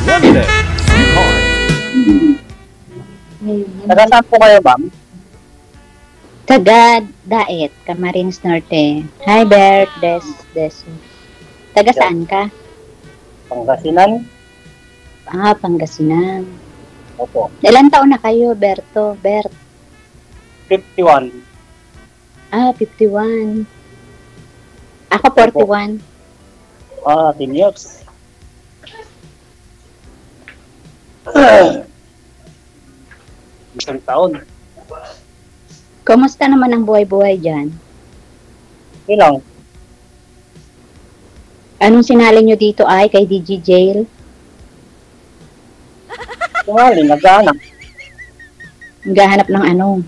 one day, sweetheart. Taga saan po kayo, ma'am? Taga Daet, Camarines Norte. Hi, Bert. Des. Taga saan ka? Pangasinan? Pangasinan. Opo. Ilan taon na kayo, Berto? Bert? 51. 51. Ako 41. 10 years. Isang taon. Kumusta naman ang buhay-buhay dyan? Ilang? Anong sinali nyo dito ay kay DJ Jail? Tungali, naghahanap. Naghahanap ng ano?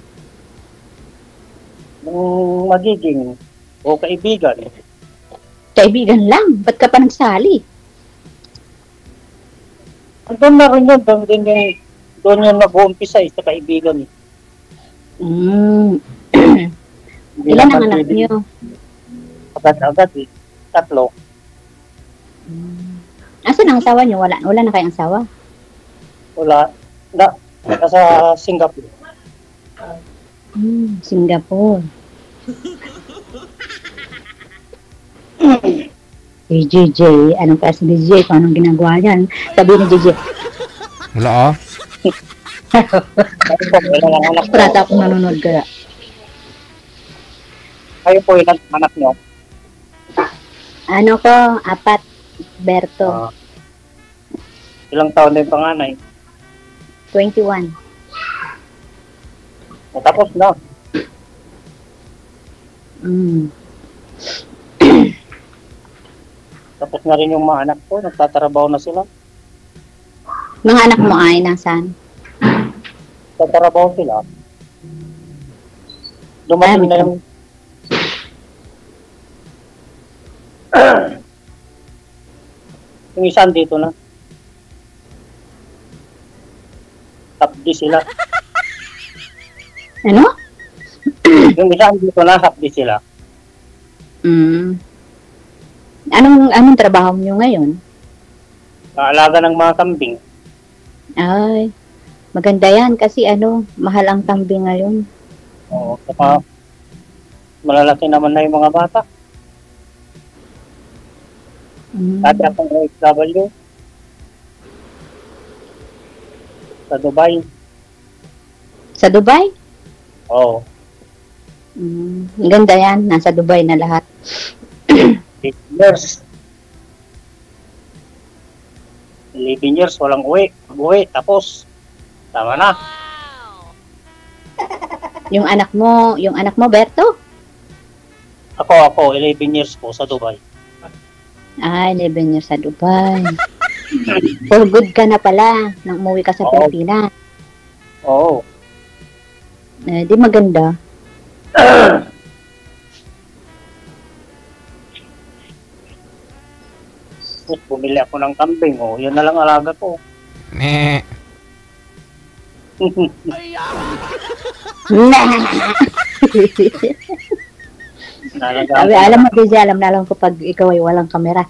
Nung magiging o kaibigan. Kaibigan lang. Ba't ka pa nagsali? Doon na rin yun. Doon yun mag-uumpisa sa kaibigan. Ilan ang anak nyo? Agad-agad eh. 3. Asan ang asawa nyo? Wala na kayong asawa? Wala. Nasa Singapore. Singapore. DJ, anong kasi DJ? Kung anong ginagawa yan? Sabi ni DJ. Wala Prata akong nanonood kaya. Kayo po ilang anak nyo? Ano ko? 4. Berto. Ilang taon na yung panganay? 21. Tapos na. Tapos na rin yung mga anak ko. Nagtatrabaho na sila. Mga anak mo ay nasaan? Nagtatrabaho sila. Dumating na yung yung isang dito na. Top D sila. Ano? Yung isang dito na, top D sila. Anong trabaho nyo ngayon? Kaalaga ng mga kambing. Ay, maganda yan kasi mahal ang kambing ngayon. Oo, saka malalaki naman na yung mga bata. Dati akong OFW sa Dubai. Sa Dubai? Oo. Ganda yan. Nasa Dubai na lahat. 8 years. 11 years, walang uwi. Uwi, tapos. Tama na. Yung anak mo, Berto? Ako, 11 years po sa Dubai. 11 years sa Dubai. For good ka na pala nang umuwi ka sa Pilipinas. Oo. Di maganda. Bumili ako ng kambing. Yun na lang alaga ko. Alam mo, DJ, alam na lang ko pag ikaw ay walang kamera.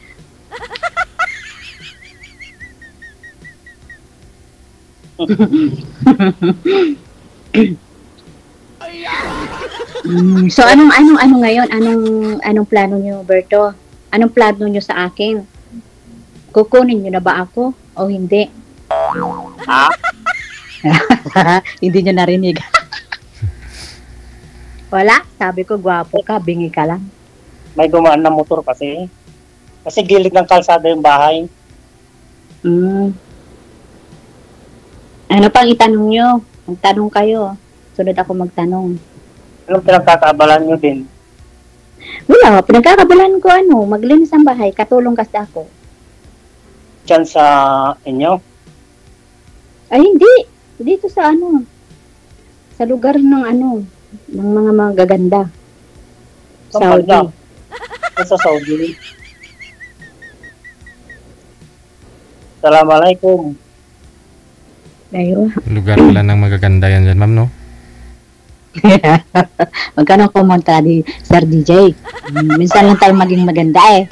So anong ngayon? Anong plano niyo, Berto? Anong plano niyo sa akin? Kukunin niyo na ba ako o hindi? Ha? Hindi niyo narinig. Wala, sabi ko gwapo ka, bingi ka lang. May dumaan na motor kasi. Kasi gilid ng kalsada yung bahay. Ano pang itanong nyo? Magtanong kayo. Sunod ako magtanong. Anong pinagkakaabalan nyo din? Wala, pinagkakabalan ko maglinis ang bahay, katulong kasi ako. Diyan sa inyo? Ay, hindi. Dito sa sa lugar ng ng mga magaganda. Saudi. Sa Saudi. Assalamualaikum. Ayun. Lugar pala ng magaganda yan dyan, ma'am, no? Magkano kumontra di Sir DJ? Minsan lang tayo maging maganda eh.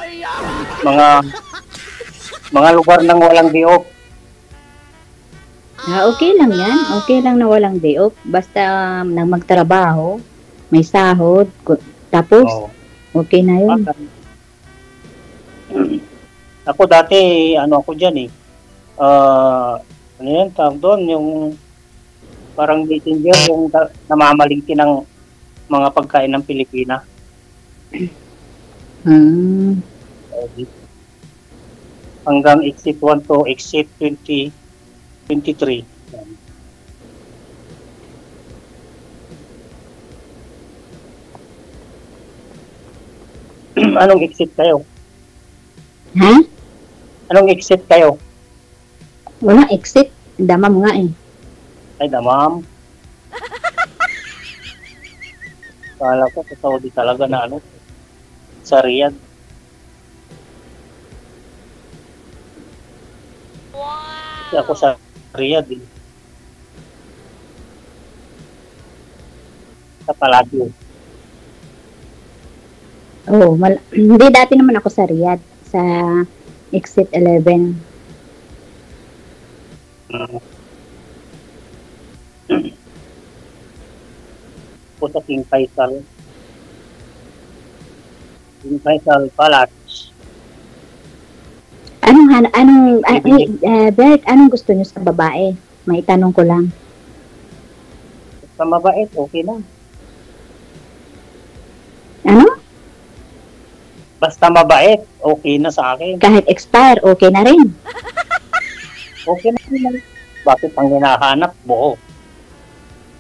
Mga lugar ng walang diop. Okay lang yan. Okay lang na walang day off. Basta nang magtrabaho, may sahod, tapos Oo. okay na yun. Ako dati, ano ako dyan eh. Ano yan, tawag doon, yung parang messenger, yung namamalingki ng mga pagkain ng Pilipina. Hmm. Hanggang exit 1 to exit 20, 23. Anong exit kayo? Ha? Anong exit kayo? Wala exit. Damam nga eh. Ay, damam. Kala ko sa Saudi talaga na ano, sa Riyadh. Kasi ako sa Riyadh eh. Sa Palacio. Oh, hindi dati naman ako sa Riyadh, sa exit 11. Ako sa King Faisal. King Faisal Palace. Bert, anong gusto niyo sa babae? May tanong ko lang. Sa mabait, okay na. Ano? Basta mabait, okay na sa akin. Kahit expire, okay na rin. Okay na rin. Bakit ang hinahanap? Buo.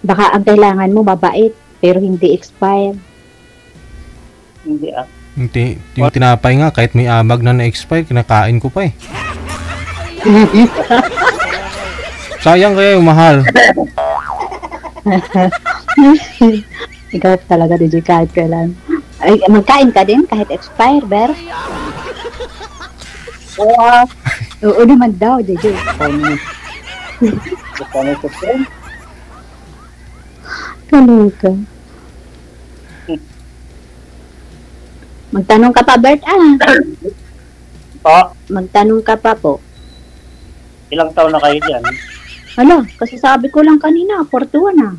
Baka ang kailangan mo mabait, pero hindi expire. Hindi ah. Yung tinapay nga, kahit may amag na na-expire, kinakain ko pa eh. Sayang kaya yung mahal. Ikaw talaga, DJ, kahit kailan. Ay, magkain ka din kahit expire, Ber? Oo naman daw, DJ. Kaluka. Magtanong ka pa, Bert, Magtanong ka pa po. Ilang taon na kayo dyan? Hala, kasi sabi ko lang kanina, 41 na.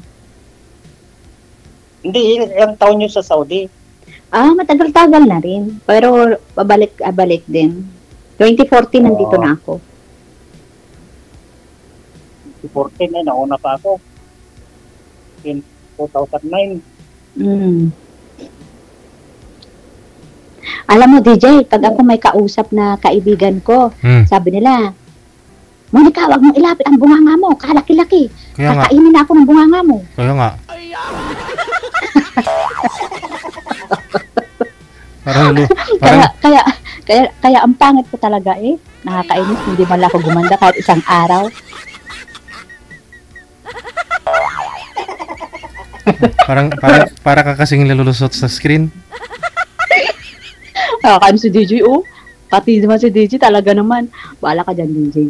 Hindi, ilang taon nyo sa Saudi? Matagal-tagal na rin. Pero, pabalik-abalik din. 2014, nandito na ako. 2014 nauna pa ako. In 2009. Alam mo, DJ, pag ako may kausap na kaibigan ko, sabi nila, Monica, wag mong ilapit ang bunganga mo, kalaki-laki. Kakainin na ako ng bunganga mo. Kaya nga. Kaya ang pangit ko talaga eh. Nakakainis, hindi man lang ako gumanda kahit isang araw. para ka kasing lalulusot sa screen. Nakakain si DJ, pati naman si DJ, talaga naman. Bahala ka dyan, DJ.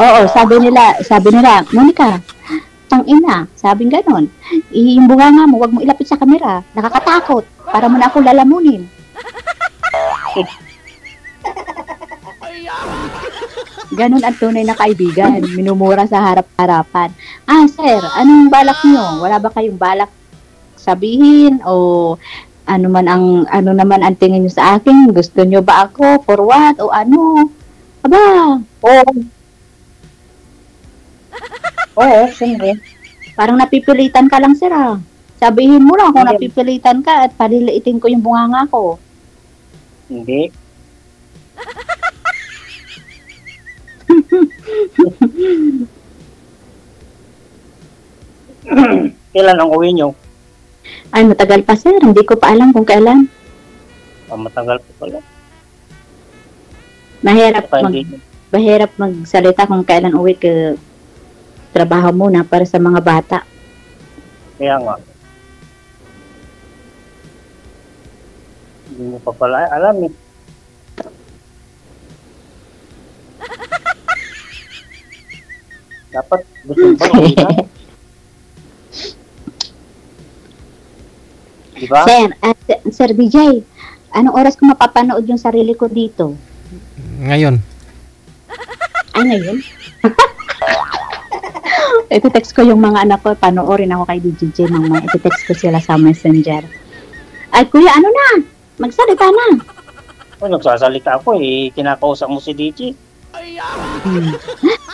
Oo, sabi nila, Monica, tangina, sabing ganon. Yung bunganga mo, wag mo ilapit sa kamera. Nakakatakot. Para mo na ako lalamunin. Ganon ang tunay na kaibigan. Minumura sa harap-harapan. Sir, anong balak nyo? Wala ba kayong balak sabihin? O ano naman ang tingin nyo sa akin? Gusto nyo ba ako? For what? O ano? Aba, Oo, siyempre. parang napipilitan ka lang, sir, Sabihin mo lang kung napipilitan ka at paliliitin ko yung bunganga ko. Hindi. Kailan ang uwi nyo? Ay, matagal pa, sir. Hindi ko pa alam kung kailan. Matagal pa pala. Mahirap magsalita kung kailan uwi ka. Trabaho muna para sa mga bata. Kaya nga. Hindi mo pa pala alam eh. Dapat gusto ba uwi na? Diba? Sir DJ, anong oras ko mapapanood yung sarili ko dito? Ngayon. Ay, ngayon? Iti-text ko yung mga anak ko, panoorin ako kay DJ mamaya. Iti-text ko sila sa Messenger. Ay, kuya, ano na? Magsalita na. Nagsasalita ako kinakausap mo si DJ.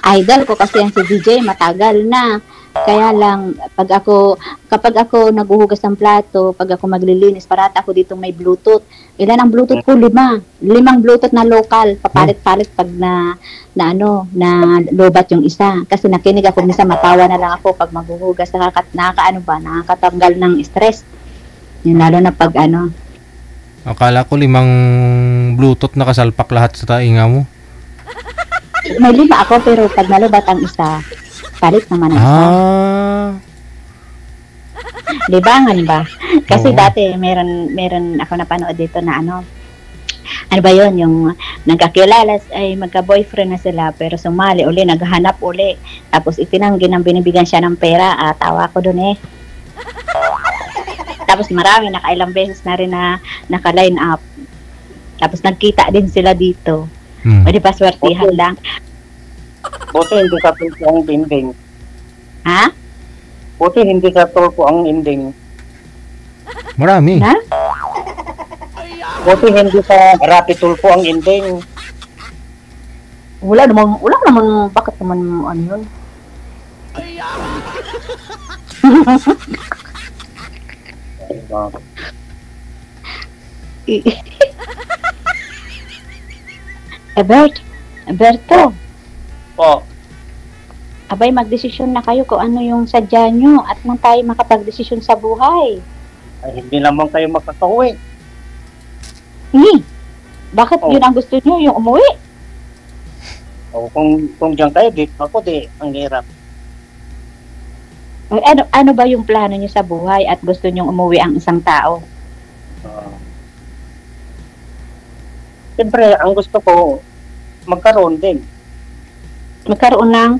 Idol ko kasi yan si DJ, matagal na. Kaya lang, kapag ako naguhugas ng plato, pag ako maglilinis, parata ako dito may Bluetooth. Ilan ang Bluetooth ko? 5. 5 Bluetooth na local. Papalit-palit pag na lobat yung isa. Kasi nakinig ako, minsan matawa na lang ako pag maghuhugas. Nakakatanggal ng stress. Yun, lalo na pag Akala ko 5 Bluetooth nakasalpak lahat sa tainga mo. May 5 ako, pero pag nalubat ang isa, palit naman ang isa. Libangan ba? Kasi Oo. dati meron ako napanood dito na ano ba yun, yung nagkakilala ay magka-boyfriend na sila pero sumali uli, naghahanap uli, tapos itinanggi ng binibigyan siya ng pera. Tawa ko dun tapos marami, nakailang beses na rin na naka-line up, tapos nagkita din sila dito. O di pa swertihan lang. Buti hindi ka tulpo ang ending. Ha? Buti hindi ka tulpo ang ending. Marami. Na? Buti hindi ka rapi tulpo ang ending. Wala naman, bakit naman ano yun? Berto, Po, abay magdesisyon na kayo kung ano yung sadya nyo at nang tayo makapagdesisyon sa buhay. ay hindi naman kayo makakauwi. Bakit Oh. yun ang gusto nyo, yung umuwi? O kung diyan kayo, dito ako ang hirap. Ano ba yung plano nyo sa buhay at gusto nyo umuwi ang isang tao? Siyempre, ang gusto ko, magkaroon din. Magkaroon ng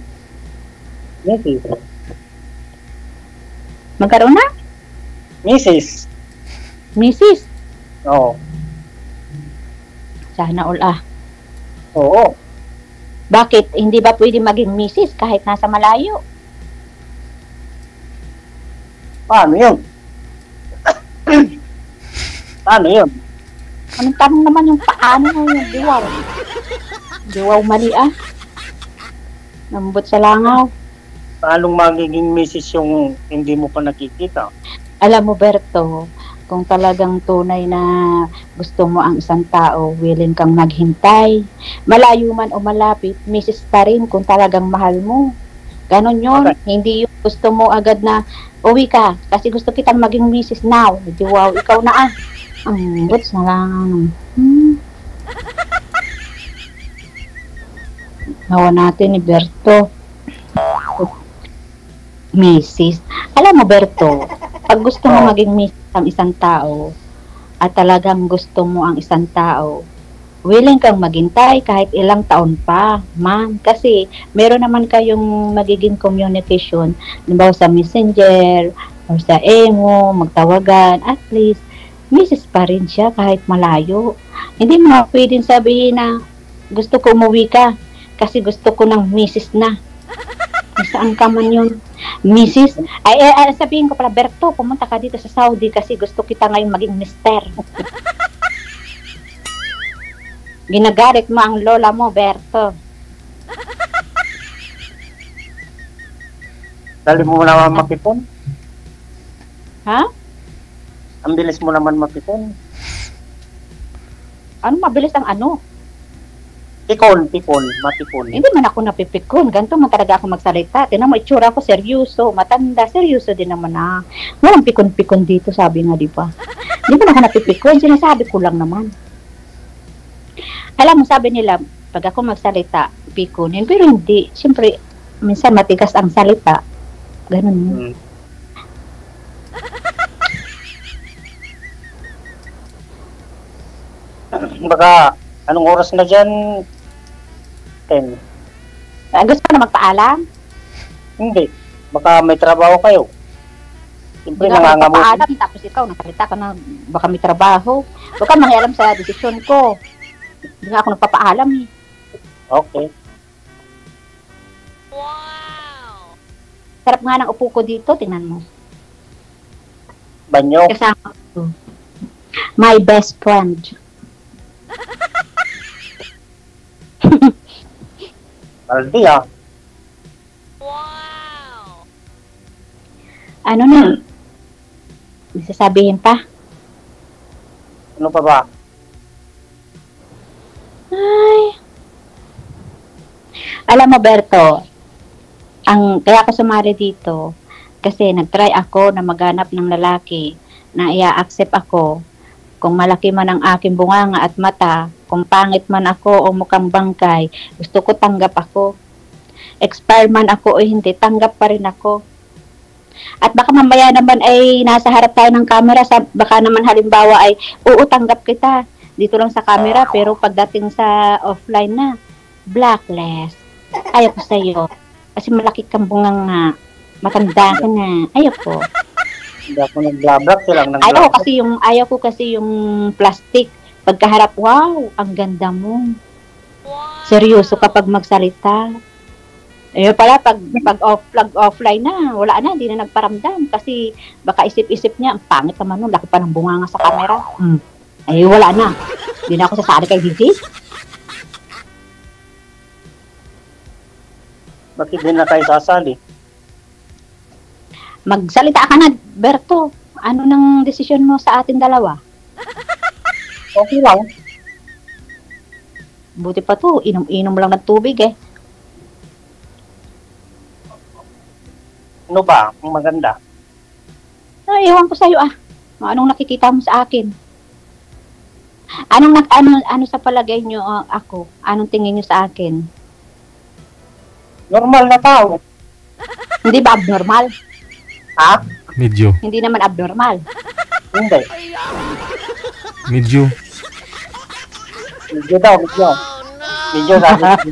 Mrs. misis? Oo. Sana all Oo. Bakit? Hindi ba pwede maging misis kahit nasa malayo? Paano yun? Paano yun? Anong tanong naman yung paano yung diwaw? Diwaw mali Nambot sa langaw. Paanong magiging misis yung hindi mo pa nakikita? Alam mo, Berto, kung talagang tunay na gusto mo ang isang tao, willing kang maghintay. Malayo man o malapit, misis pa rin kung talagang mahal mo. Ganon yun. Okay. Hindi yung gusto mo agad na uwi ka kasi gusto kitang maging misis now. Di wow, ikaw na Ang buts na lang. Nawa natin ni Berto. Misis. Alam mo, Berto, pag gusto mo maging misis ang isang tao at talagang gusto mo ang isang tao, willing kang maghintay kahit ilang taon pa, man. Kasi meron naman kayong magiging communication, halimbawa sa Messenger or sa Emo, magtawagan, at least misis pa rin siya kahit malayo. Hindi mo pwedeng sabihin na gusto ko umuwi ka kasi gusto ko ng misis na. Saan ka man yun? Misis? Ay, sabihin ko pala, Berto, pumunta ka dito sa Saudi kasi gusto kita ngayon maging mister. Ginagalit mo ang lola mo, Berto. Dali mo naman mapipon? Ha? Ang bilis mo naman mapipon. Ano mabilis ang ano? Matipon. Hindi man ako napipikon. Ganito man talaga ako magsalita. Tinan mo, itsura ko seryoso. Matanda, seryoso din naman Walang pikon-pikon dito, sabi nga, di ba? Hindi man ako napipikon. Sinasabi ko lang naman. Alam mo, sabi nila, pag ako magsalita, pikonin. Pero hindi. Siyempre, minsan matigas ang salita. Ganun yun. Baka, anong oras na dyan? 10. Gusto ko na magpaalam? Hindi. Baka may trabaho kayo. Siyempre, Hindi ako nangangamutin. magpapaalam. Tapos ikaw, nakalita ka na baka may trabaho. Huwag ka mangialam sa desisyon ko. Hindi nga ako nagpapaalam Okay. Sarap nga ng upo ko dito, tingnan mo. Banyo. Kasama ko. My best friend. Baldi ah. Ano na? May sasabihin pa? Ano pa ba? Ay. Alam mo, Berto, kaya ako sumari dito, kasi nag-try ako na maghanap ng lalaki na i-accept ako kung malaki man ang aking bunganga at mata, kung pangit man ako o mukhang bangkay, gusto ko tanggap ako. Expire man ako o hindi, tanggap pa rin ako. At baka mamaya naman ay nasa harap tayo ng camera, baka naman halimbawa ay, oo, tanggap kita dito lang sa camera, pero pagdating sa offline na, blacklist. Ayaw ko sa'yo. Kasi malaki kang bunganga. Matanda ka na. Ayaw ko. Hindi ako nag-blabrak silang Ayaw ko kasi yung plastic. Pagkaharap, wow, ang ganda mo. Seryoso kapag magsalita. Ayun pala, pag offline na, wala na, hindi na nagparamdam. Kasi baka isip-isip niya, ang pangit naman nun, laki pa ng bunganga sa camera. Ay, wala na. Hindi na ako sasali kay DJ. Bakit din na kayo sasali? Magsalita ka na, Berto. Ano nang desisyon mo sa atin dalawa? Okay lang. Buti pa to, inom-inom lang ng tubig eh. Ano ba? Ang maganda. Ewan ko sa'yo ah. Anong nakikita mo sa akin? Ano sa palagay nyo ako? Anong tingin nyo sa akin? Normal na tao. Hindi ba abnormal? Ha? Medyo. Hindi naman abnormal. Hindi. Medyo. Medyo daw, medyo. Medyo sabi.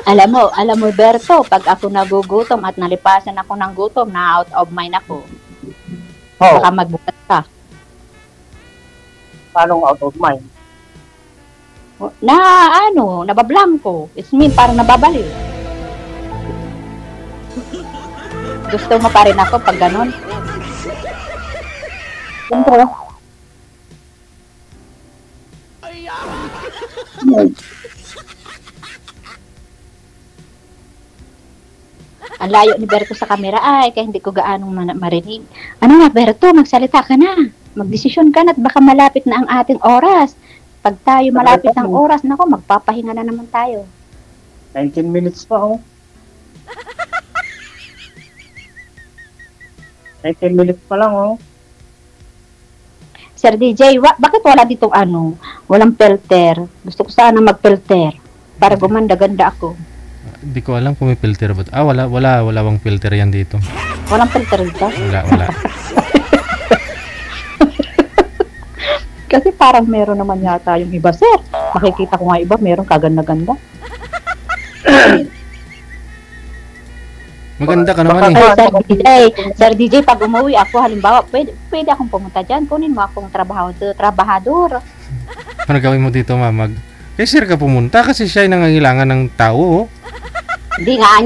Alam mo, Berto, pag ako nagugutom at nalipasan ako ng gutom, na out of mind ako. Oh, Baka magbukas ka. paano out of mind? Nabablam ko. It's mean, parang nababaliw. Gusto mo pa rin ako pag ganon? Siyempre. Ang layo ni Berto sa camera ay kaya hindi ko gaanong marinig. Ano nga, Berto, magsalita ka na. Magdesisyon ka na at baka malapit na ang ating oras. Pag tayo malapit ng oras, nako, magpapahinga na naman tayo. 19 minutes pa oh. 19 minutes pa lang oh. Sir DJ, bakit wala ditong walang filter? Gusto ko sana mag-filter para gumanda-ganda ako. Hindi ko alam kung may filter ba. Wala bang filter yan dito. Walang filter dito? Wala. Kasi parang meron naman yata yung iba, sir. Makikita ko nga iba, meron kaganda-ganda. Maganda ka naman eh. Sir DJ, pag umuwi ako, halimbawa, pwede akong pumunta dyan. Kunin mo akong trabahador. Ano gawin mo dito, ma'am? Kay sir ka pumunta kasi siya ay nangangailangan ng tao. Oh. Hindi nga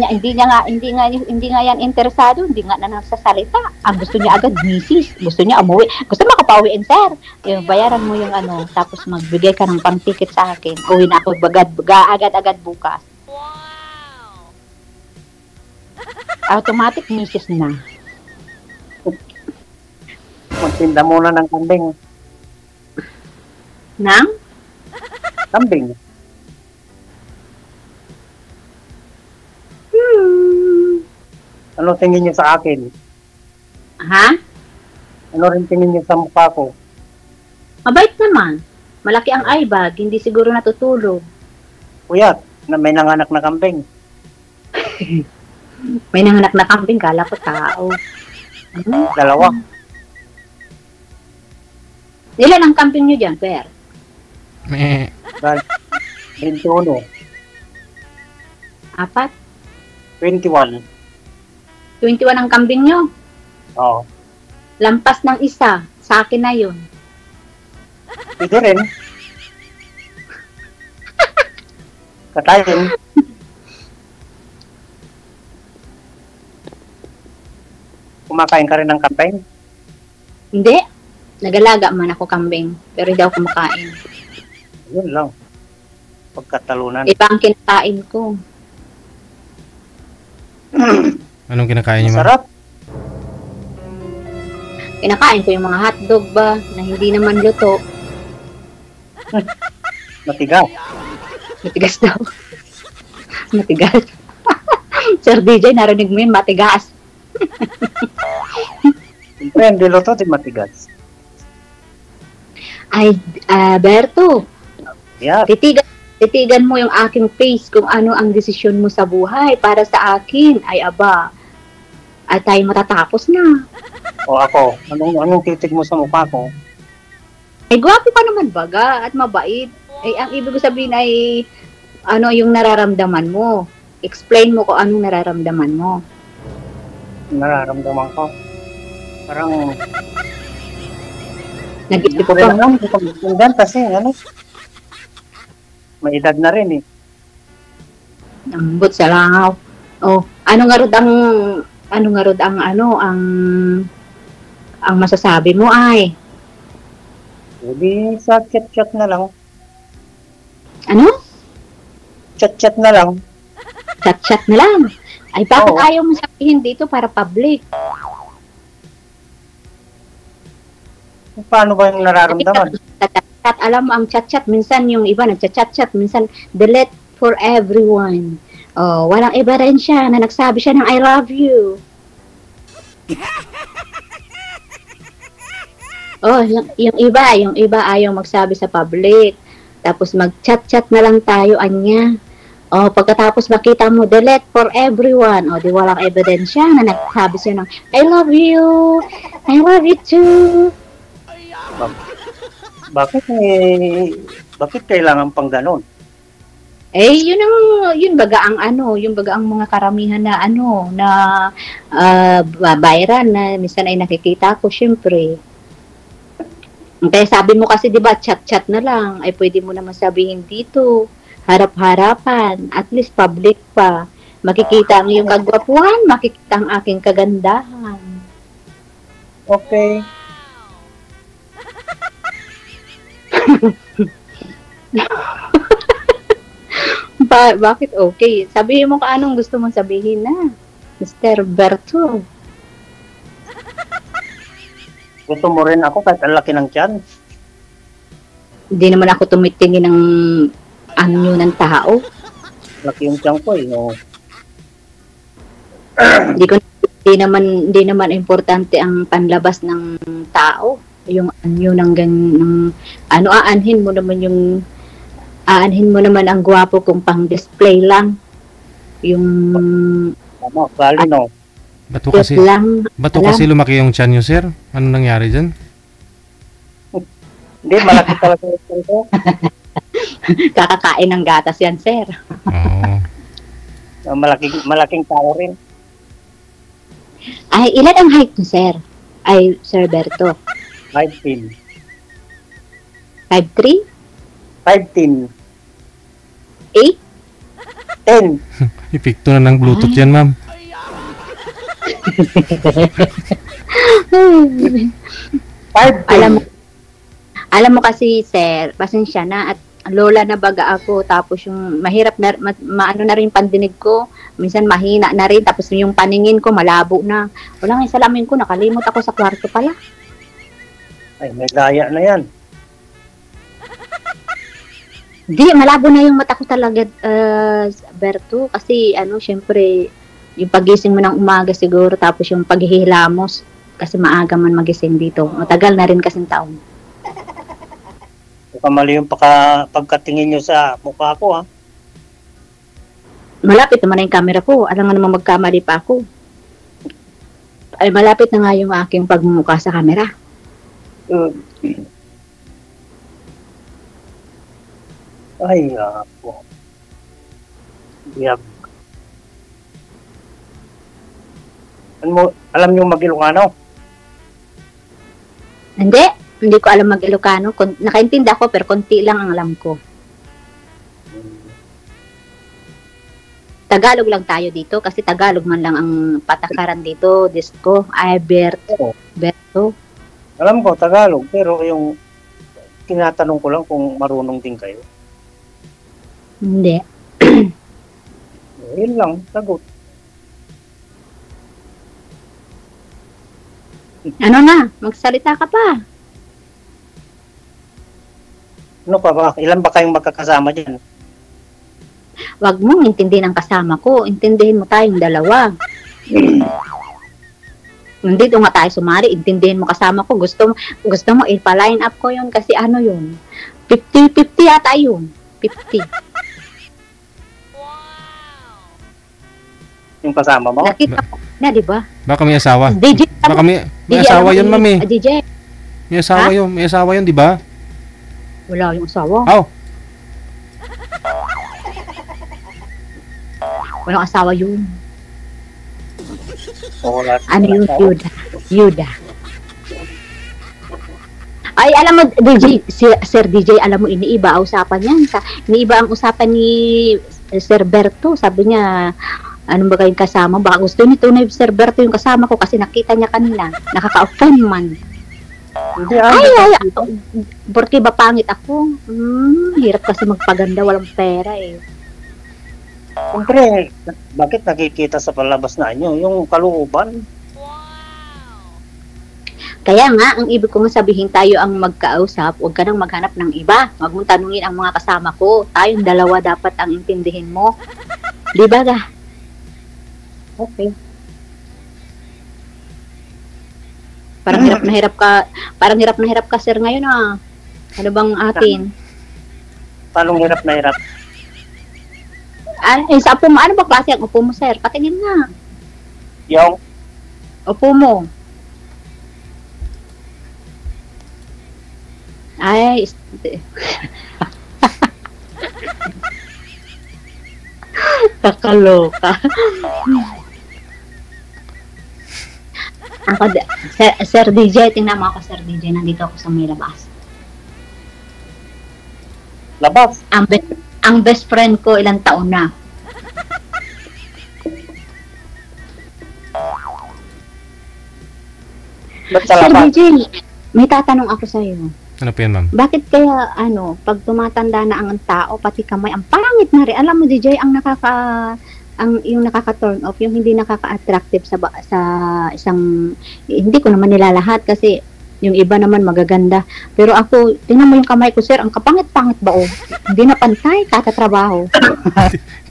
yan interesado, hindi nga na nagsasalita. Ang gusto niya agad, misis. Gusto niya umuwi. Gusto makapauwiin, sir. Bayaran mo yung tapos magbigay ka ng pang-ticket sa akin. Uwi na ako agad-agad bukas. Wow! Automatic misis na. Magtinda muna ng kambing. Nang? Kambing. Ano tingin niyo sa akin? Ha? Ano rin tingin niyo sa mukha ko? Mabait naman. Malaki ang eye bag, hindi siguro natutulog. Kuya, may nanganak na kambing. May nanganak na kambing, kala ko tao. Dalawa. Ilan ang kambing nyo dyan, Per? Meh. 21. Apat? 21. 21 ang kambing nyo. Oo. Lampas ng isa. Sa akin na yun. Pwede rin. Katayin. kumakain ka rin ng kambing? Hindi. Nagalaga man ako kambing, pero hindi ako kumakain. Yun lang. Pagkatalunan. Iba ang kinakain ko. Anong kinakain niyo, ma'am? Sarap. Kinakain ko yung mga hotdog ba, na hindi naman luto. Matigas. Matigas daw. Matigas. Sir DJ, narinig mo yun, matigas. Siyempre, hindi luto, di matigas. Ay, Berto, Yeah. titigan mo yung aking face kung ano ang desisyon mo sa buhay. Para sa akin, ay aba, at tayo matatapos na. O ako, anong titig mo sa mukha ko? Ay, gwapo ka naman baga at mabait. Ay, ang ibig ko sabihin ay ano yung nararamdaman mo. Explain mo kung anong nararamdaman mo. Nararamdaman ko. Parang, Nag-isip ko ko rin pa, naman, pagpundan kasi, ano, may edad na rin eh. ambot sa langaw. Oh, ano nga rod ang ang masasabi mo ay, Hindi sa chat-chat na lang. ano? Chat-chat na lang. Chat-chat na lang. Ay, bakit Oo. ayaw mo sabihin dito para public? Paano ba yung nararamdaman? Chat, alam mo, ang chat-chat, minsan yung iba nagchat-chat, minsan delete for everyone. Oh, walang iba rin siya na nagsabi siya ng I love you. Oh, yung iba ayaw magsabi sa public. Tapos mag-chat-chat na lang tayo, anya. Oh, pagkatapos makita mo, delete for everyone. Oh, di walang ebidensya na nagsabi siya ng I love you. I love you too. Bakit kailangan pang ganon? Eh, yun baga ang mga karamihan na viral na minsan ay nakikita ko, syempre. Kaya sabi mo kasi, di ba, chat-chat na lang, ay pwede mo naman sabihin dito, harap-harapan, at least public pa. Makikita ang iyong kagwapuhan, makikita ang aking kagandahan. Okay. Bakit okay? Sabihin mo kung anong gusto mong sabihin na, Mr. Berto. Gusto mo rin ako kahit ang laki ng tiyan. Hindi naman ako tumitingin ng anyo ng tao. Laki yung tiyan ko eh. No? Hindi naman importante ang panlabas ng tao. Yung anyo ng aanhin mo naman ang gwapo kung pang display lang. Yung Tama, bali no. Ba't po kasi lumaki yung tiyan nyo, sir? Ano nangyari dyan? Hindi, malaki talaga yung tiyan ko. kakakain ng gatas yan, sir. Oo. Malaking tao rin. Ay, ilan ang height mo, sir? Ay, Sir Berto. 5'10". 5'3"? 5'10". 8? 10. Epekto na ng Bluetooth yan, ma'am. 5'10". Alam mo kasi, sir, pasensya na at lola na baga ako, tapos yung mahirap na, maano na rin pandinig ko, minsan mahina na rin, tapos yung paningin ko malabo na. Wala nga, salamin ko, nakalimot ako sa kwarto pala. Ay, may gaya na yan. Di, malabo na yung mata ko talaga, Berto, kasi syempre, yung pagising mo ng umaga siguro, tapos yung paghihilamos, kasi maaga man magising dito. Matagal na rin kasing taon. Baka mali yung pagkatingin nyo sa mukha ko, ha? Malapit naman na yung camera ko. Alam nga naman magkamali pa ako. Ay, malapit na nga yung aking pagmumukha sa camera. Ay, ako. Alam nyo mag-Ilocano? Hindi ko alam mag-Ilocano. Nakaintindi ako, pero konti lang ang alam ko. Tagalog lang tayo dito kasi Tagalog man lang ang patakaran dito, disco, Oo. Berto. Alam ko, Tagalog, pero yung tinatanong ko lang kung marunong din kayo. Hindi. Yun lang, sagot. Ano na, magsalita ka pa. Ano pa ba? Ilan ba kayong magkakasama dyan? Wag mong intindihin ang kasama ko, intindihin mo tayong dalawa. Nandito nga tayo sumali, intindihin mo kasama ko, gusto mo ipa-line up ko yun kasi ano yun, 50-50 yata yun, 50. Yung kasama mo? Nakita ko na, di ba? Baka may asawa. DJ, Baka may asawa yun, mami. DJ, May asawa yun. May asawa yun, di ba? wala yung asawa. Aw, Walang asawa yun. O, wala. Ano yun, Yuda. Ay, alam mo, DJ, Sir DJ, alam mo, iniiba ang usapan yan. Iniiba ang usapan ni Sir Berto. Sabi niya, ano ba kayong kasama? Baka gusto nito na Sir Berto yung kasama ko kasi nakita niya kanina. Nakaka-offend man. Hindi, Porque ba pangit ako? Hirap kasi magpaganda, walang pera eh. siyempre, bakit nakikita sa palabas na inyo? Yung kalooban. Kaya nga, ang ibig ko nga sabihin, tayo ang magkausap, huwag ka nang maghanap ng iba. Huwag mong tanungin ang mga kasama ko. Tayong dalawa dapat ang intindihin mo. Di ba ga? Okay. Parang hirap na hirap ka, sir, ngayon ah. Ano bang atin? Paano hirap na hirap? Sa upo mo, ano ba klase ang upo mo, sir? Patingin nga. Yung, Upo mo. Ay, kakaloka. Ako, Sir DJ, tingnan mo ako, Sir DJ, nandito ako sa may labas. labas. Ang best friend ko, ilang taon na. Ba't sa Sir labas? DJ, may tatanong ako sa iyo. ano po yan, ma'am? Bakit kaya, pag tumatanda na ang tao, pati kamay, ang pangit na rin. Alam mo, DJ, yung nakaka-turn off, yung hindi nakaka-attractive sa isang, hindi ko naman nilalahat kasi yung iba naman magaganda. Pero ako, tingnan mo yung kamay ko, sir, ang kapangit-pangit ba o? Hindi na pantay, katatrabaho.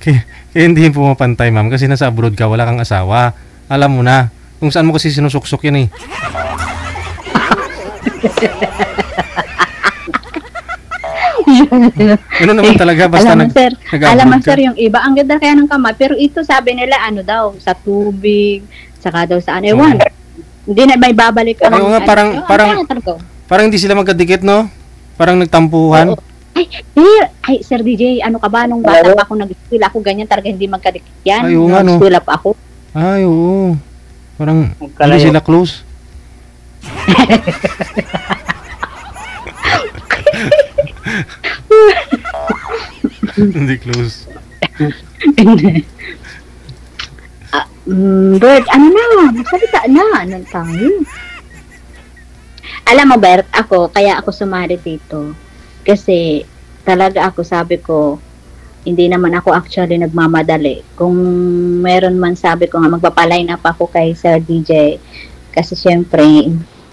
Kaya hindi pumapantay, ma'am, kasi nasa abroad ka, wala kang asawa. Alam mo na, kung saan mo kasi sinusuksok yan eh. Ano naman talaga, basta alam mo, sir, nag-abroad ka. sir, yung iba, ang ganda kaya ng kamay, pero ito sabi nila, sa tubig, saka daw sa ewan. Hindi na may babalik ang... Ayaw nga, parang hindi sila magkadikit, no? Parang nagtampuhan. Oo. Ay, Sir DJ, ano ka ba? Nung bata pa ako nag-school, ako ganyan talaga hindi magkadikit yan. Ay, oo nga, no? Nag-school up ako. Ay, oo. Parang Magkalayo. hindi sila close. Hindi close. Bert, ano na? Magsalita na. Anong tayo? Alam mo, Bert, kaya ako sumali dito. Kasi talaga ako, sabi ko, hindi naman ako actually nagmamadali. Kung meron man, sabi ko nga, magpapaline up ako kay Sir DJ. Kasi syempre,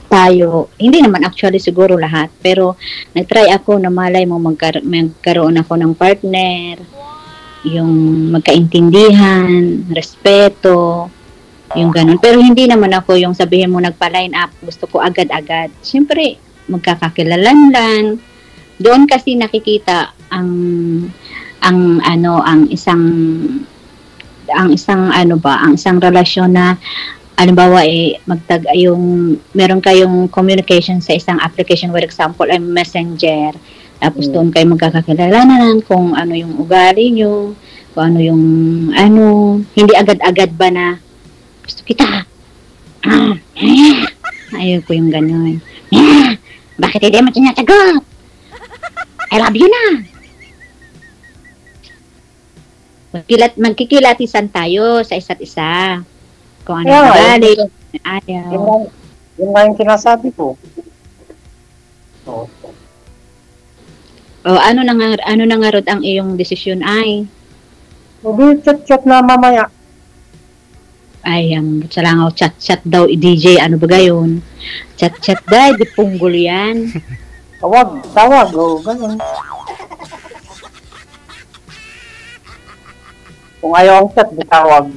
tayo, hindi naman actually siguro lahat, pero nag-try ako na malay mo magkaroon ako ng partner, yung magkaintindihan, respeto, yung ganun. Pero hindi naman ako yung sabihin mo nagpa-line up, gusto ko agad-agad. Siyempre, magkakakilalan. Doon kasi nakikita ang isang relasyon na halimbawa meron kayong communication sa isang application, for example ay Messenger, tapos doon kayo magkakakilalanan kung ano yung ugali nyo, kung ano yung hindi agad-agad ba na gusto kita, ayoko yung gano'n, bakit hindi mo sinasagot, I love you na. Magkikilatisan tayo sa isa't isa. Kung ano Kaya ang nga, galit, yun ayaw. yun nga yung sinasabi ko. Oh. O ano na nga Rod ang iyong desisyon ay? Hindi, chat-chat na mamaya. Ay, sa langaw, chat-chat daw, DJ, ano ba gayon? Chat-chat daw, di punggol yan. Tawag, ganun. Kung ayaw ang chat, di tawag.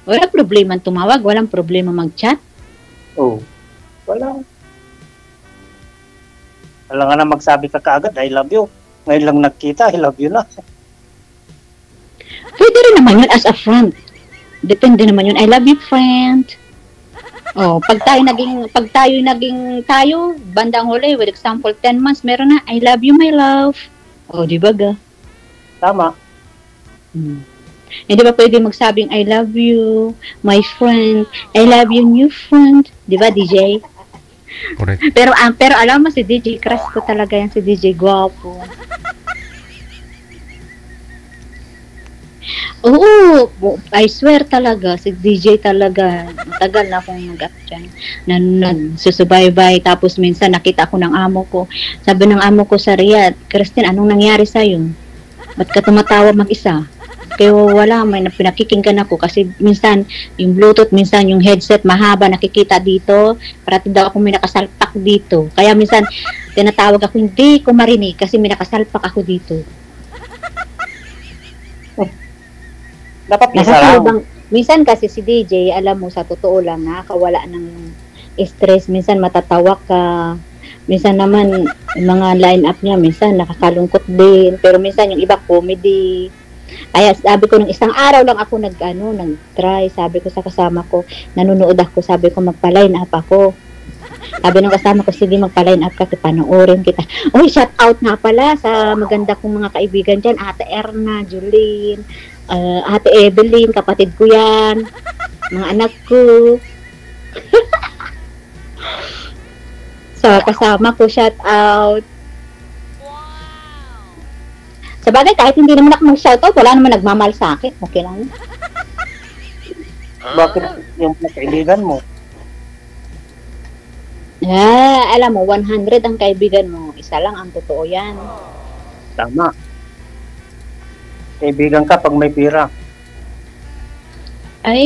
Wala problema tumawag, walang problema mag-chat. Oh. Wala. Wala nga na magsabi ka kaagad, I love you. Ngayon lang nagkita, I love you na. Pwede rin naman yun as a friend. Depende naman yun, I love you, friend. Oh, pag tayo naging bandang huli, with example, 10 months, meron na, I love you, my love. Oh, di ba ga? Tama. Hindi ba pwede magsabing, I love you, my friend, I love you, new friend. Di ba, DJ? Correct. Pero alam mo si DJ, crush ko talaga yan si DJ, gwapo. Oo, I swear talaga, si DJ talaga, matagal na akong nag-up nagsusubaybay, tapos minsan nakita ako ng amo ko, sabi ng amo ko sa Riyadh, Christine, anong nangyari sa'yo? Ba't ka tumatawa mag-isa? Kaya wala, may pinakikinggan ako kasi minsan yung Bluetooth, minsan yung headset mahaba nakikita dito, parati daw ako may nakasalpak dito. Kaya minsan tinatawag ako, hindi ko marinig kasi may nakasalpak ako dito. Dapat isa lang. Minsan kasi si DJ, alam mo sa totoo lang, nakakawala ng stress, minsan matatawa ka, minsan naman yung mga line-up niya, minsan nakakalungkot din, pero minsan yung iba comedy. Kaya sabi ko, nung isang araw lang ako nag-try, sabi ko sa kasama ko, nanonood ako, sabi ko magpa-line up ako. Sabi ng kasama ko, sige magpa-line up ka, panoorin kita. Uy, shout out nga pala sa maganda kong mga kaibigan dyan, Ate Erna, Julene, Ate Evelyn, kapatid ko yan, mga anak ko. So, kasama ko, shout out. Sa bagay, kahit hindi naman ako mag-shoutout, wala naman nagmamahal sa akin. Okay lang. Bakit yung kaibigan mo? Alam mo, 100 ang kaibigan mo. Isa lang ang totoo yan. Tama. Kaibigan ka pag may pira. Ay,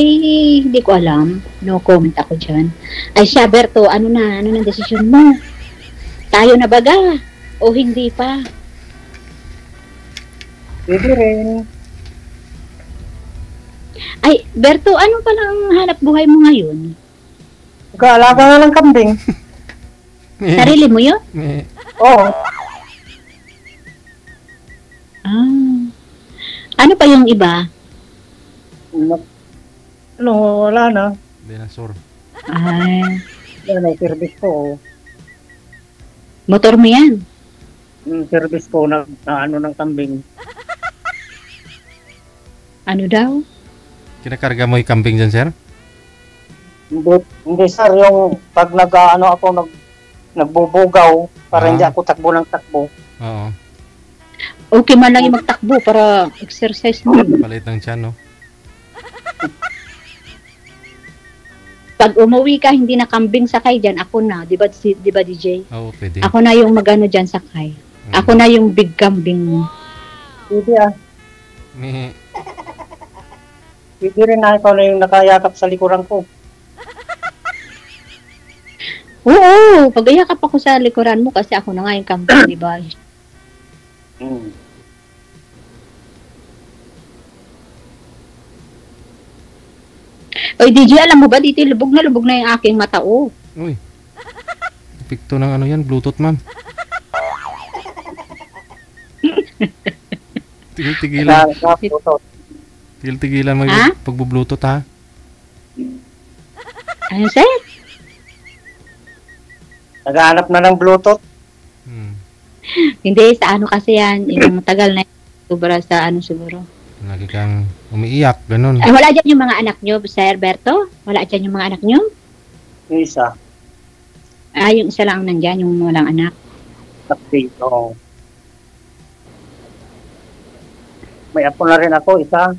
hindi ko alam. No comment ako dyan. Ay, siya, Berto, ano na desisyon mo? Tayo na baga? O hindi pa? Pwede rin. Ay, Berto, ano palang hanap buhay mo ngayon? Mag-aalaga na ng kambing. Sarili mo yun? Oo. Ano pa yung iba? Wala na. Dinosaur. Ay, Yan ay service ko. motor mo yan. Service ko na ng kambing. Ano daw? Kinakarga mo yung kambing dyan, sir? Hindi sir, yung pag nagbubugaw, para hindi ako takbo ng takbo. Oo. Okay man lang yung magtakbo para exercise mo. Palit ng tiyan, no? Pag umuwi ka, hindi na kambing sakay dyan, ako na. Di ba DJ? Oo, pwede. Ako na yung magano dyan sakay. Ako na yung big kambing mo. Pwede May... Pwede rin na ikaw na yung nakayakap sa likuran ko. Oo, pag-ayakap ako sa likuran mo kasi ako na nga yung kambing, di ba? Oy, DJ, alam mo ba, dito lubog na yung aking mata, oh. Uy. Epekto ng ano yan, Bluetooth, ma'am. Tigil-tigilan. Tigil-tigilan mo yung pagbu-Bluetooth, ha? Ano, sir? Naghahanap na ng Bluetooth. Hindi, sa ano kasi yan, yung tagal na sobra sa ano siguro. Lagi kang umiiyak, ganun. Ay, wala dyan yung mga anak nyo, Sir Berto? Wala dyan yung mga anak nyo? Yung isa. Yung isa lang nandyan, yung walang anak. Update, oo. May apo na rin ako, isa.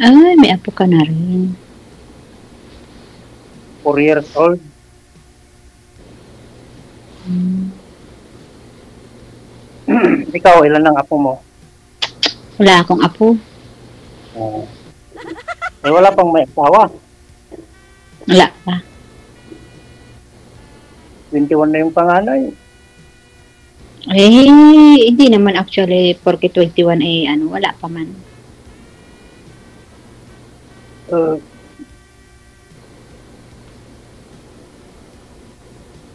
Ay, may apo ka na rin. 4 years old. Hmm. Ikaw, ilan ang apo mo? Wala akong apo. Wala pang may asawa. Wala pa. 21 na yung panganay. Hindi naman actually, porque 21 wala pa man.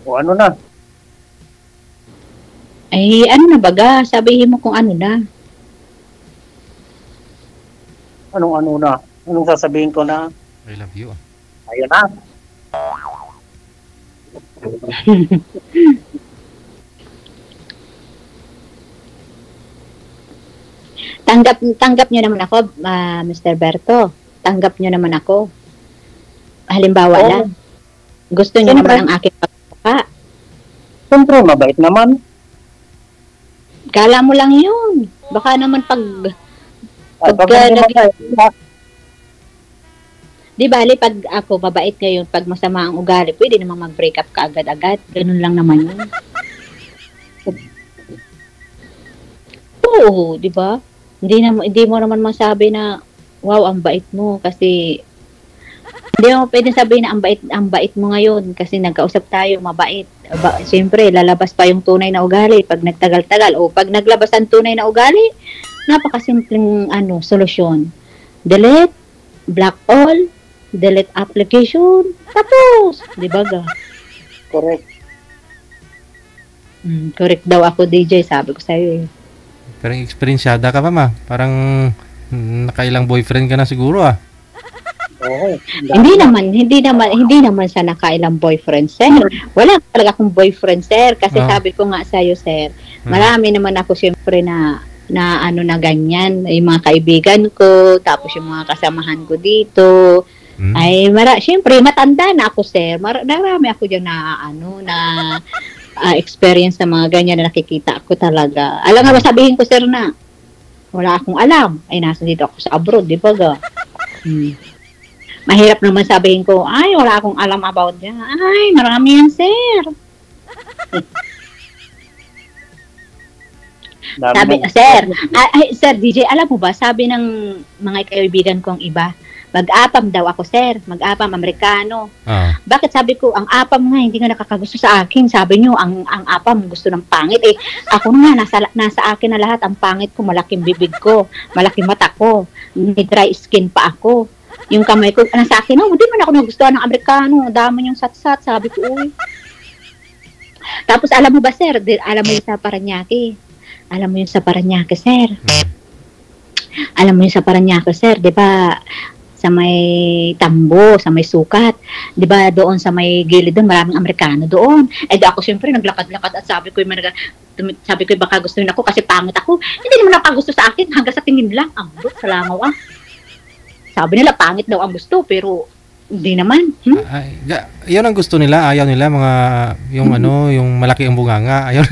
O ano na? Ano na baga? Sabihin mo kung ano na. Anong ano na? Anong sasabihin ko na? I love you. Ayun na. Tanggap niyo naman ako, Mr. Berto. Tanggap niyo naman ako. Halimbawa Oo. lang. Gusto niyo Siyempre. naman ang aking pagkaka. Siyempre, mabait naman. Kala mo lang yun. Baka naman pag Pag Pagka hindi mabait, di bali, pag ako mabait ngayon, pag masama ang ugali, pwede namang mag-break up ka agad-agad. Ganun lang naman yun. Oo, di ba? Hindi mo naman masabi na, wow, ang bait mo. Kasi, hindi mo pwede sabihin na ang bait mo ngayon. Kasi nagkausap tayo, mabait. Siyempre, lalabas pa yung tunay na ugali. Pag nagtagal-tagal, o pag naglabas ang tunay na ugali, napakasimpleng solusyon. Delete, block all, delete application, tapos, di ba ga? correct. Correct daw ako, DJ, sabi ko sa'yo eh. Parang eksperensyada ka pa, ma. Parang nakailang boyfriend ka na siguro, ah. Oo. Hindi naman siya nakailang boyfriend, sir. Wala talaga akong boyfriend, sir. Kasi Ah. sabi ko nga sa'yo, sir, marami naman ako siyempre na ganyan, yung mga kaibigan ko, tapos yung mga kasamahan ko dito, siyempre, matanda na ako, sir. Marami ako dyan na experience sa mga ganyan na nakikita ko talaga. Alam nga ba, sabihin ko, sir, na wala akong alam. Ay, nasa dito ako sa abroad, di ba ga? Mahirap naman sabihin ko, ay, wala akong alam about dyan. Ay, marami yan, sir. Sir DJ, alam mo ba, sabi ng mga kaibigan kong iba, mag-apam daw ako, sir. Mag-apam, Amerikano. Bakit sabi ko, ang apam nga, hindi nga nakakagusto sa akin. Sabi nyo, ang apam gusto ng pangit. Ako nga, nasa akin na lahat. Ang pangit ko, malaking bibig ko, malaking mata ko, may dry skin pa ako. Yung kamay ko, nasa akin, hindi man ako nagustuhan ng Amerikano. Dami yung satsat, sabi ko, uy. Tapos, alam mo ba, sir, alam mo yung sa Paranaque. Alam mo yung sa Paranaque, sir. Alam mo yung sa Paranaque, sir, di ba, sa may tambo, sa may sukat. 'Di ba doon sa may gilid doon, maraming Amerikano doon. Ako siyempre naglakad-lakad at sabi ko baka gusto niyo ako kasi pangit ako. Hindi naman nakagusto sa akin hanggang sa tingin lang. Ambot, salangaw ah. Sabi nila pangit daw ang gusto pero hindi naman. Yun ang gusto nila, ayaw nila mga yung malaki ang bunganga. Ayaw.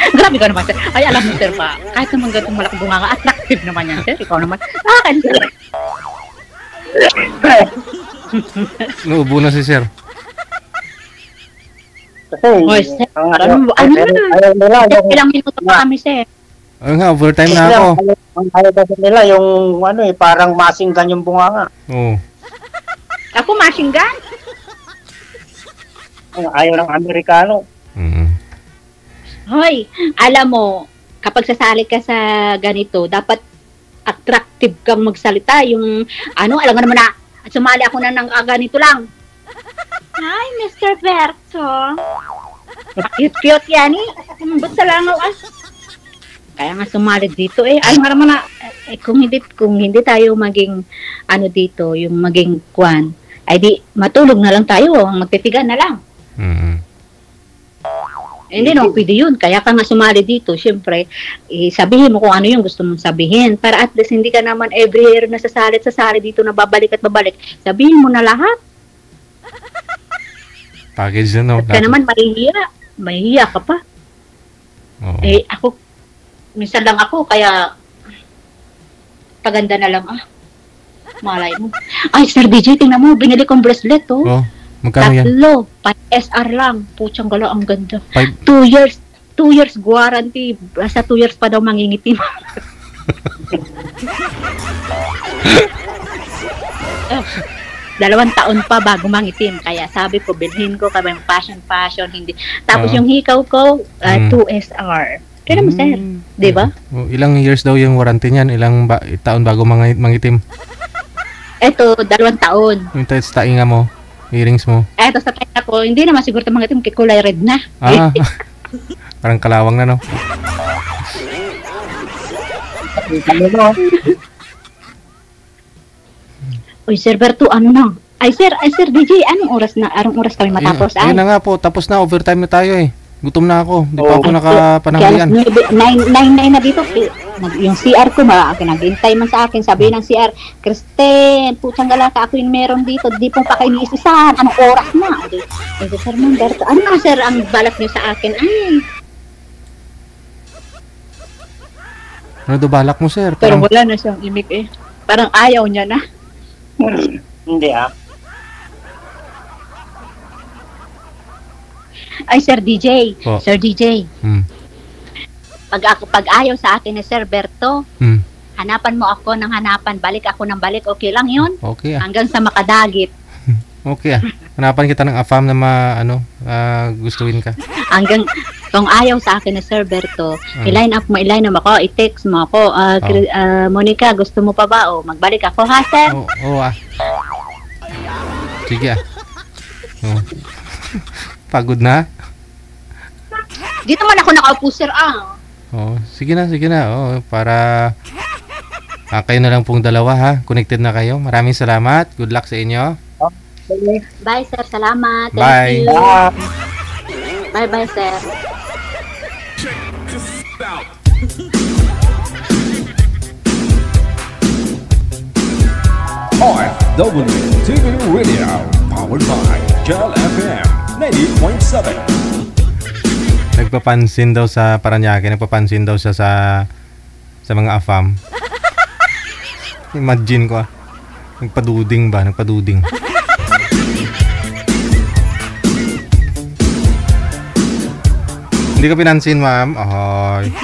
Grabe ka naman, sir. Ay, alam mo, sir, pa. Kahit naman ganitong malaking bunganga, attractive naman yan, sir. Ikaw naman. Akin, sir. Naubo na si sir. Hoy, sir. Ayaw nila. Ilang minuto pa kami, sir. Overtime na ako. Ang ayaw kasi nila, yung parang masinggan yung bunganga. Oo. Ako, machine gun. Ayaw ng Amerikano. Hoy, alam mo, kapag sasali ka sa ganito, dapat attractive kang magsalita. Yung, alam nga naman na, sumali ako na ng ganito lang. Hi, Mr. Berto. Cute yan eh. Ba't salangaw Kaya nga sumali dito alam nga naman na, kung hindi tayo maging, dito, yung maging kwan, ay di, matulog na lang tayo, magtitigan na lang. Hindi naman pwede yun. Kaya ka nga sumali dito, syempre, sabihin mo kung ano yung gusto mong sabihin. Para at least hindi ka naman every year na sasali dito na babalik at babalik. Sabihin mo na lahat. Package na, no? At ka naman mahihiya. Mahihiya ka pa. Oo. Ako, minsan lang ako, kaya paganda na lang, malay mo. Ay, Sir DJ, tingnan mo, binili kong bracelet, oh. Oh, magkano yan? Tatlo, SR lang. Putsang gala, ang ganda. 5. 2 years guarantee. Basta 2 years pa daw mangingitim. 2 taon pa bago mangitim. Kaya sabi ko, bilhin ko kami fashion, hindi. Tapos yung hikaw ko, 2SR. Kaya naman, sir. Di ba? Oh, ilang years daw yung warranty niyan? Ilang taon bago mangitim? Eto, 2 taon. Yung sa tainga mo, earrings mo. Eto, sa tainga ko, hindi naman siguro ito mangitim, kulay red na. Parang kalawang na, no? Uy, Sir Berto, ano na? Ay, Sir DJ, anong oras kami matapos? Ayun na nga po, tapos na, overtime na tayo eh. Gutom na ako, di pa ako nakapananglian. 9 na dito, yung CR ko, naghintay man sa akin, sabi ng CR, Kristen, putsang galaka, ako yung meron dito, di po pa kayo niisisan, anong oras na? Sir Berto, ano nga, Sir, ang balak niyo sa akin? Ay, ano do balak mo, sir? pero wala na siyang imik eh. Parang ayaw niya na. Hindi Ay, Sir DJ. Po. Sir DJ. Pag ayaw sa akin ni Sir Berto, hanapan mo ako ng hanapan, balik ako ng balik, okay lang yun? Okay Hanggang sa makadagit. Okay Hanapan kita ng afam na gustuin ka. Hanggang, kung ayaw sa akin ni Sir Berto, i-line up ako, i-text mo ako, Monica, gusto mo pa ba? O, magbalik ako, ha, Sir? Oo, Sige Pagod na? Dito man ako nakaupo, Sir, Sige na. Para kayo na lang pong dalawa, ha? Connected na kayo. Maraming salamat. Good luck sa inyo. Bye, Sir. Salamat. Bye. Thank you. Bye, Sir. OFW TV Radio, powered by Kel FM 90.7. Nagpapansin daw sa Paranaque, nagpapansin daw siya sa mga afam. Imagine ko nagpaduding. Hindi ka pinansin, ma'am? Ahoy.